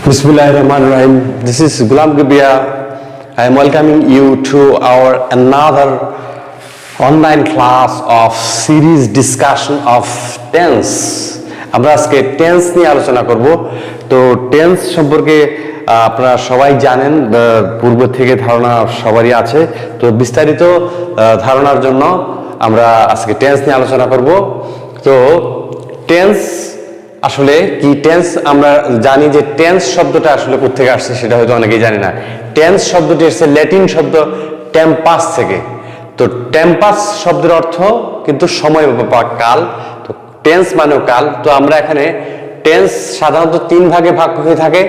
Bismillahirrahmanirrahim. This is Gulam Gibia. I am welcoming you to our another online class of series discussion of tense. আমরা আজকে tense নিয়ে আলোচনা করব। তো tense সম্পর্কে আপনারা সবাই জানেন, পূর্ব থেকে ধারণা সবারই আছে। তো বিস্তারিত ধারণার জন্য আমরা আজকে টেন্স নিয়ে আলোচনা করব। তো টেন্স আসলে কি? টেন্স আমরা জানি যে টেন্স শব্দটা আসলে কোথা থেকে আসছে সেটা হয়তো অনেকেই জানি না। টেন্স শব্দটি এসেছে ল্যাটিন শব্দ টেম্পাস থেকে। তো টেম্পাস শব্দের অর্থ কিন্তু সময় বা কাল। তো টেন্স মানেও কাল। তো আমরা এখানে টেন্স সাধারণত তিন ভাগে ভাগ হয়ে থাকে: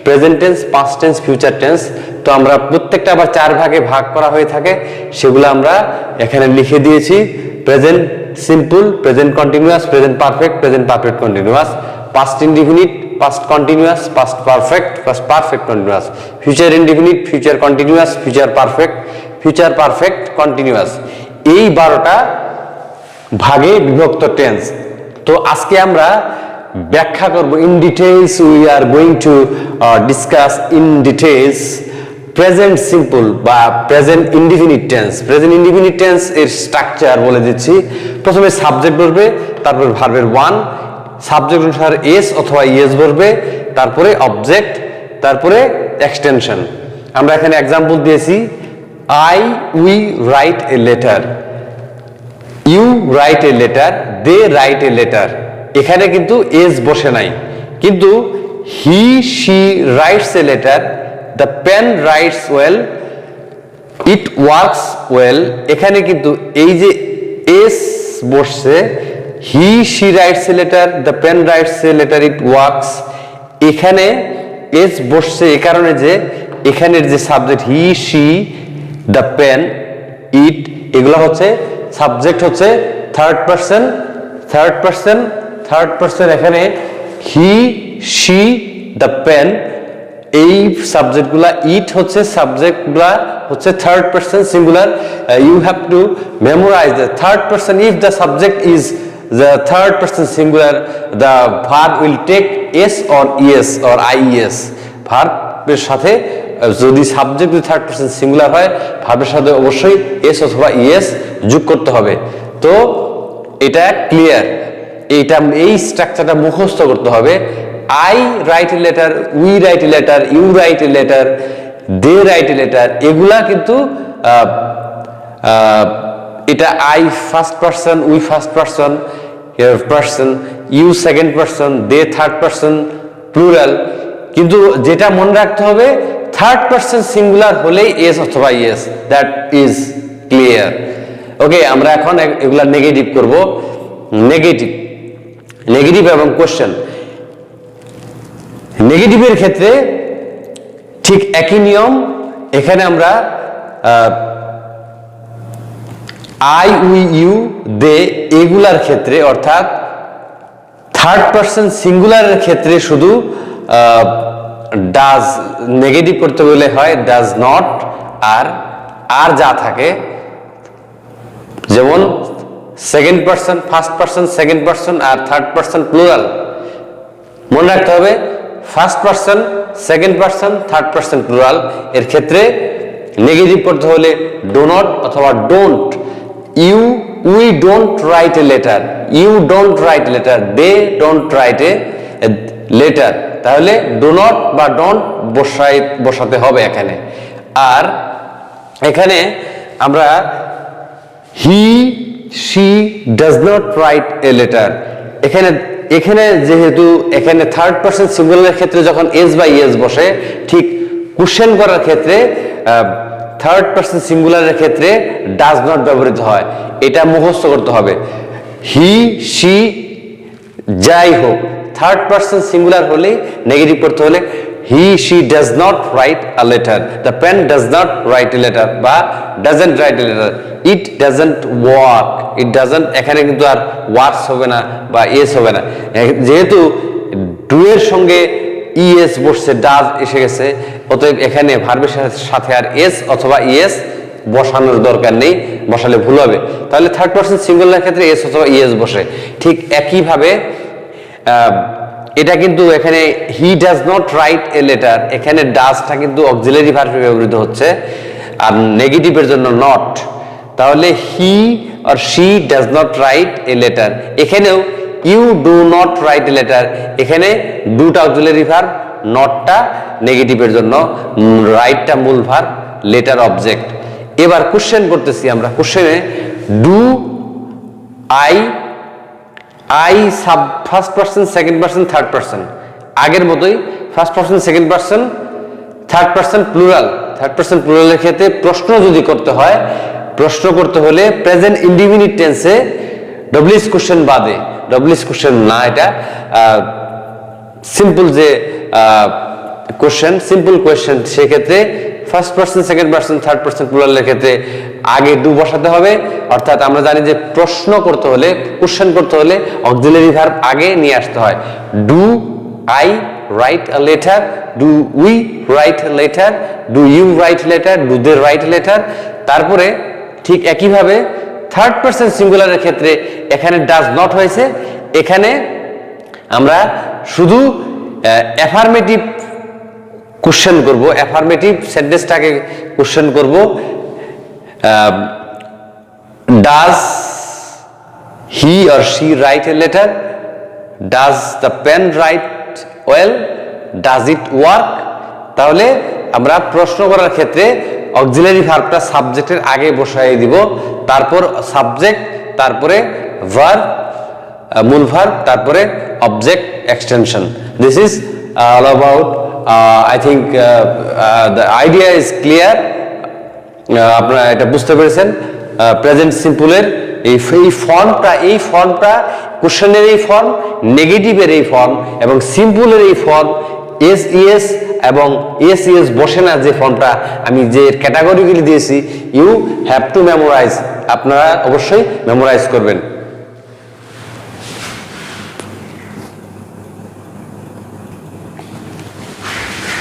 present tense, past tense, future tense. তো আমরা প্রত্যেকটা আবার চার ভাগে ভাগ করা হয়ে থাকে, সেগুলো আমরা এখানে লিখে দিয়েছি। Present simple, present continuous, present perfect, present perfect continuous, past indefinite, past continuous, past perfect, past perfect continuous, future indefinite, future continuous, future perfect, future perfect continuous. এই 12টা ভাগে বিভক্ত টেন্স। তো আজকে আমরা ব্যাখ্যা করব in details. We are going to discuss in details present simple বা present indefinite tense. Present indefinite tense এর স্ট্রাকচার বলে দিচ্ছি। প্রথমে সাবজেক্ট বসবে, তারপর ভার্বের ওয়ান, সাবজেক্ট অনুসারে এস অথবা ইএস বসবে, তারপরে অবজেক্ট, তারপরে এক্সটেনশন। আমরা এখানে এক্সাম্পল দিয়েছি, we write a letter, you write a letter, they write a letter. এখানে কিন্তু এস বসে নাই, কিন্তু he she writes a letter, the pen writes well, it works well. এখানে কিন্তু এই যে এস বসছে, he she writes a letter, the pen writes a letter, it works. এখানে এস বসছে এ কারণে যে এখানের যে subject he she, the pen, it, এগুলো হচ্ছে সাবজেক্ট হচ্ছে থার্ড পারসন। এখানে হি শি দ্য পেন, এই সাবজেক্টগুলা, ইট হচ্ছে সাবজেক্টগুলা হচ্ছে third person singular. You have to memorise the third person. If the subject is the third person singular, the verb will take S or E S or I S. ভার্বের সাথে যদি subject third person singular হয়, ভার্বের সাথে অবশ্যই S অথবা ES যোগ করতে হবে। তো এটা ক্লিয়ার, এই স্ট্রাকচারটা মুখস্থ করতে হবে। I write a letter, we write a letter, you write a letter, they write a letter. এগুলা কিন্তু এটা I first person, we first person, you second person, they third person plural. কিন্তু যেটা মনে রাখতে হবে, থার্ড পারসন সিঙ্গুলার হলেই S অথবা ES. That is clear. Okay, আমরা এখন এগুলা নেগেটিভ করব। নেগেটিভ এবং কোশ্চেন। নেগেটিভের ক্ষেত্রে ঠিক একই নিয়ম। এখানে আমরা আই, উই, ইউ, দে এগুলার ক্ষেত্রে, অর্থাৎ থার্ড পারসন সিঙ্গুলারের ক্ষেত্রে শুধু ডাজ নেগেটিভ করতে বলে হয় ডাজ নট, আর যা থাকে, যেমন second person, first person, second person আর থার্ড পারসন প্লুরাল। মনে রাখতে হবে first person, second person, third person plural. এর ক্ষেত্রে নেগেটিভ করতে হলে ডো নট অথবা don't. We don't write a letter, you don't write a letter, they don't write a letter. তাহলে ডো নট বা ডোন্ট বসাতে হবে এখানে। আর এখানে আমরা he she does not write a letter. এখানে যেহেতু এখানে থার্ড পারসন সিঙ্গুলারের ক্ষেত্রে যখন এস বা ইএস বসে, ঠিক কোশ্চেন করার ক্ষেত্রে থার্ড পারসন সিঙ্গুলারের ক্ষেত্রে ডাজ নট ব্যবহৃত হয়। এটা মুখস্থ করতে হবে। হি শি যাই হোক, থার্ড পারসন সিঙ্গুলার হলেই নেগেটিভ করতে হলে he she does not write a letter, the pen does not write a letter বা doesn't write a letter, it doesn't work, it doesn't. এখানে কিন্তু আর ওয়ার্কস হবে না বা এস হবে না, যেহেতু ডু এর সঙ্গে ইএস বসছে, ডাজ এসে গেছে। অতএব এখানে ভার্বের সাথে আর এস অথবা ইএস বসানোর দরকার নেই, বসালে ভুল হবে। তাহলে থার্ড পারসন সিঙ্গুলার ক্ষেত্রে এস অথবা ইএস বসে। ঠিক একইভাবে এটা কিন্তু এখানে he does not write a letter, এখানে ডাজটা কিন্তু অক্সিলারি ভার্বে ব্যবহৃত হচ্ছে, আর নেগেটিভের জন্য নট। তাহলে he or she does not write a letter. এখানেও you do not write a letter, এখানে ডুটা অক্সিলারি ভার্ব, নটটা নেগেটিভের জন্য, রাইটটা মূল ভার্ব, লেটার অবজেক্ট। এবার কোশ্চেন করতেছি আমরা। কোশ্চেনে ডু আই সাব first person, second person, third person, আগের মতোই first person, second person, third person plural. Third person প্লুরালের ক্ষেত্রে প্রশ্ন যদি করতে হয়, প্রশ্ন করতে হলে প্রেজেন্ট ইনডিফিনিট টেন্সে ডব্লিউএস কোশ্চেন বাদে, ডব্লিউএস কোশ্চেন না, এটা সিম্পল যে কোশ্চেন, সিম্পল কোয়েশ্চেন, সেক্ষেত্রে first person, second person, third person প্লুরালের ক্ষেত্রে আগে ডু বসাতে হবে। অর্থাৎ আমরা জানি যে প্রশ্ন করতে হলে, কোশ্চেন করতে হলে অক্সিলারি ভার্ব আগে নিয়ে আসতে হয়। Do I write a letter, do we write a letter, do you write letter, do they write letter. তারপরে ঠিক একইভাবে থার্ড পারসন সিঙ্গুলারের ক্ষেত্রে এখানে ডাজ নট হয়েছে, এখানে আমরা শুধু অ্যাফার্মেটিভ কোশ্চেন করব, অ্যাফার্মেটিভ সেন্টেন্সটাকে কোশ্চেন করব। Does he or she write a letter, does the pen write well, does it work. তাহলে আমরা প্রশ্ন করার ক্ষেত্রে অক্সিলারি ভার্বটা সাবজেক্টের আগে বসাই দিব, তারপর সাবজেক্ট, তারপরে ভার্ব, মূল ভার্ব, তারপরে object extension. This is all about, I think the idea is clear. আপনারা এটা বুঝতে পেরেছেন। প্রেজেন্ট সিম্পলের এই ফর্মটা কোশ্চেনের এই ফর্ম, নেগেটিভের এই ফর্ম এবং সিম্পলের এই ফর্ম, এস ইএস এবং এস ইএস বসে না যে ফর্মটা, আমি যে ক্যাটাগরিগুলি দিয়েছি, ইউ হ্যাভ টু মেমোরাইজ, আপনারা অবশ্যই মেমোরাইজ করবেন।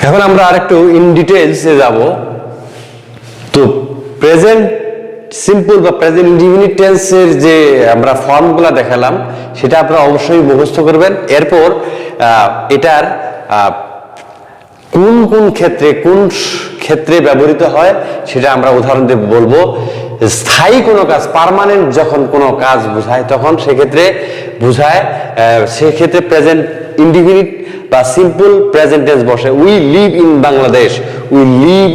এখন আমরা আরেকটু ইন ডিটেইলসে যাব। তো প্রেজেন্ট সিম্পল বা প্রেজেন্ট ইনডিফিনিট টেন্সের যে আমরা ফর্মগুলো দেখালাম, সেটা আপনারা অবশ্যই মুখস্থ করবেন। এরপর এটার কোন কোন ক্ষেত্রে ব্যবহৃত হয় সেটা আমরা উদাহরণ দিয়ে বলবো। স্থায়ী কোনো কাজ, পার্মানেন্ট যখন কোনো কাজ বোঝায়, তখন সেক্ষেত্রে বোঝায়, সেক্ষেত্রে প্রেজেন্ট ইনডিফিনিট বা সিম্পল প্রেজেন্ট টেন্স বসে। We live in Bangladesh, we live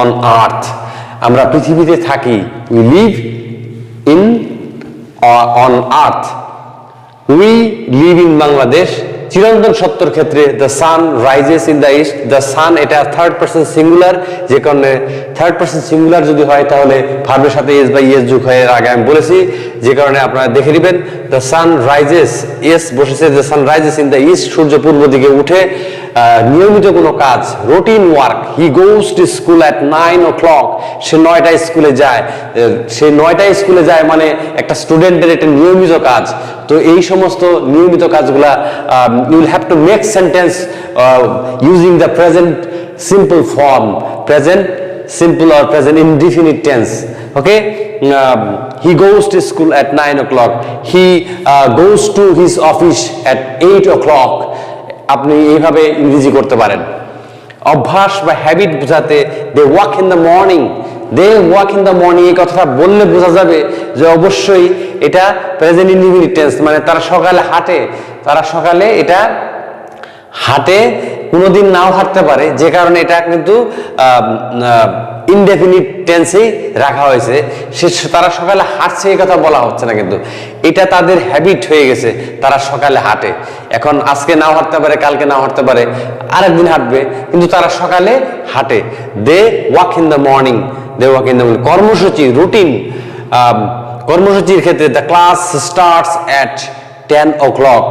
on earth, আমরা পৃথিবীতে থাকি, we live in on earth. We live in Bangladesh. চিরন্তন সত্যর ক্ষেত্রে the sun rises in the east, the sun এটা থার্ড পারসন সিঙ্গুলার, যে কারণে থার্ড পারসন সিঙ্গুলার যদি হয় তাহলে ভার্বের সাথে এস বা ইএস যোগ হয়, এর আগে আমি বলেছি, যে কারণে আপনারা দেখে নেবেন। দ্য সান রাইজেস, এস বসেছে, the sun rises in the east, সূর্য পূর্ব দিকে উঠে। নিয়মিত কোনো কাজ, routine work, he goes to school at 9 o'clock, সে 9টায় স্কুলে যায়, সে 9টায় স্কুলে যায় মানে একটা স্টুডেন্টের একটা নিয়মিত কাজ। তো এই সমস্ত নিয়মিত কাজগুলা you will have to make sentence using the present simple form, present simple or present indefinite tense. Okay, he goes to school at 9 o'clock, he goes to his office at 8 o'clock. আপনি এইভাবে ইংরেজি করতে পারেন। অভ্যাস বা habit বোঝাতে they walk in the morning, they walk in the morning, এই কথাটা বললে বোঝা যাবে যে অবশ্যই এটা প্রেজেন্ট ইনডিফিনিট টেন্স, মানে তারা সকালে হাঁটে, তারা সকালে এটা হাঁটে, কোনোদিন নাও হাঁটতে পারে, যে কারণে এটা কিন্তু ইনডেফিনিট টেন্সেই রাখা হয়েছে। তারা সকালে হাঁটছে এই কথা বলা হচ্ছে না, কিন্তু এটা তাদের হ্যাবিট হয়ে গেছে, তারা সকালে হাঁটে। এখন আজকে নাও হাঁটতে পারে, কালকে নাও হাঁটতে পারে, আরেকদিন হাঁটবে, কিন্তু তারা সকালে হাঁটে। They walk in the morning, they walk in the morning. কর্মসূচি, রুটিন, কর্মসূচির ক্ষেত্রে the class starts at 10 o'clock,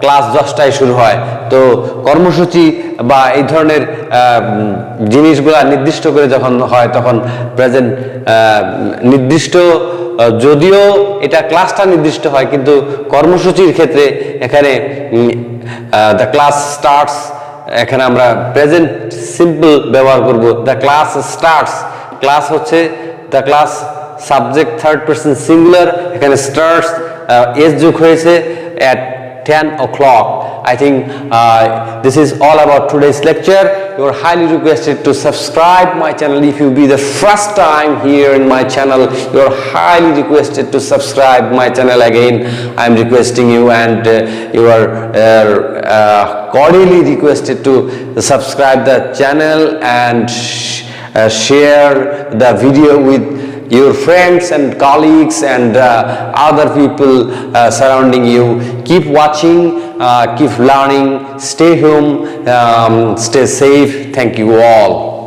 class 10টায় শুরু হয়। তো কর্মসূচি বা এই ধরনের জিনিসগুলা নির্দিষ্ট করে যখন হয়, তখন প্রেজেন্ট নির্দিষ্ট, যদিও এটা ক্লাসটা নির্দিষ্ট হয়, কিন্তু কর্মসূচির ক্ষেত্রে এখানে দ্য ক্লাস স্টার্টস, এখানে আমরা প্রেজেন্ট সিম্পল ব্যবহার করব। দ্য ক্লাস স্টার্টস, ক্লাস হচ্ছে the class, subject third person singular, এখানে স্টার্টস এস যোগ হয়েছে, at 10 o'clock. I think this is all about today's lecture. You are highly requested to subscribe my channel. If you be the first time here in my channel, you are highly requested to subscribe my channel. Again, I am requesting you, and you are cordially requested to subscribe the channel and share the video with your friends and colleagues and other people surrounding you. Keep watching, keep learning, stay home, stay safe. Thank you all.